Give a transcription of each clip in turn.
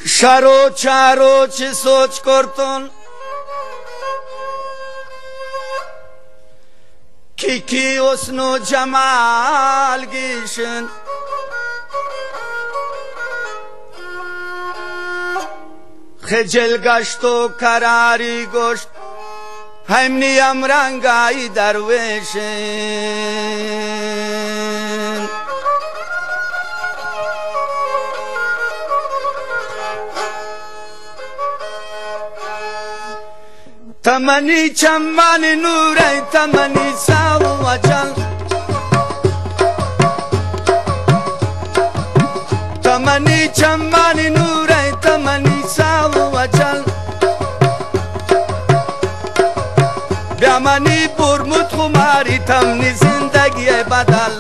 شرو چارو چه سوچ کرتون کی حسن جمال گیشن خجل گشت و کراری گشت همنی امرنگای درویشن تمنی چمان نوری تمنی ساو وجل تمنی چمان نوری تمنی ساو وجل بیامنی برمود خماری تمنی زندگی بدل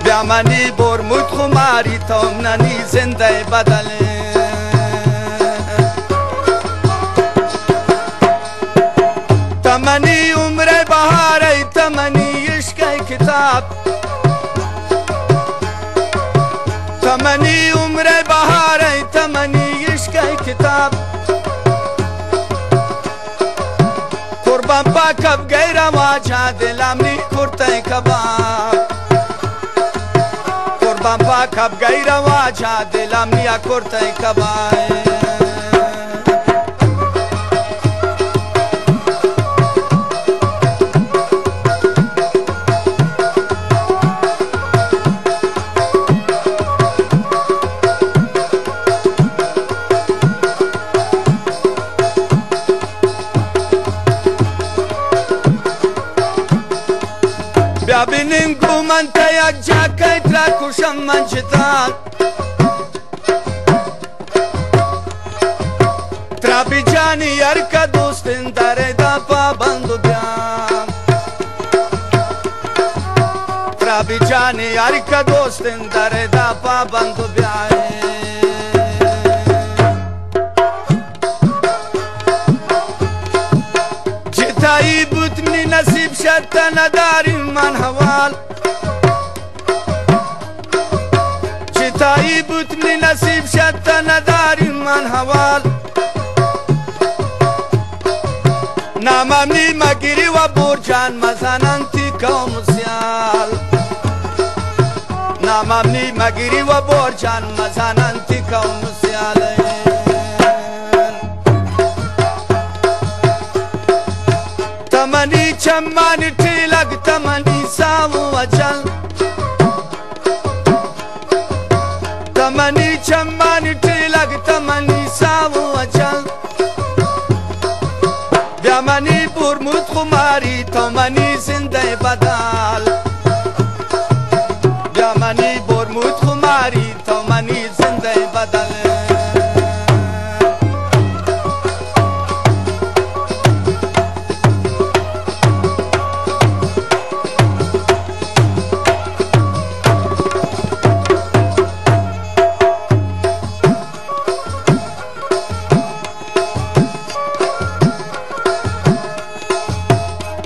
بیامنی برمود خماری تمنی زندگی بدل تمنی عمر بهاری تمنی عشق کتاب تمنی عمر بهاری تمنی عشق کتاب قربان پاکب غیر واجه دلم نی کرته کباب قربان پاکب غیر واجه دلم نی کرته کباب بیا بینیم گومن تا یک جاکت را کشم من چتان ترابی جانی یار کا دوستن داره دا پابندو بیام ترابی جانی یار کا دوستن داره دا پابندو بیام جتایی بود منی نصیب شد نداری من حوال جتایی بود منی نصیب شد نداری من حوال ناممنی مگیری و برجان مزنن تی قوم سیال ناممنی مگیری و برجان مزنن تی قوم سیال تمنی چمانی تیلگ تمنی ساو وجل تمنی چمانی تیلگ تمنی ساو وجل بیامنی برمود خماری تمنی زنده بدل بیامنی برمود خماری تمنی زنده بدل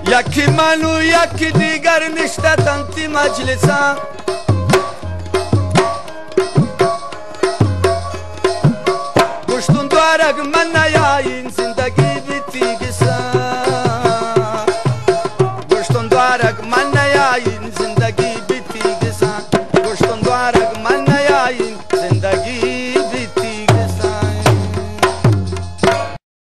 یکی منو یکی دیگر نشته تنتی مجلسا گشتون دوارگ من نیاین زندگی بیتی گسا گشتون دوارگ من نیاین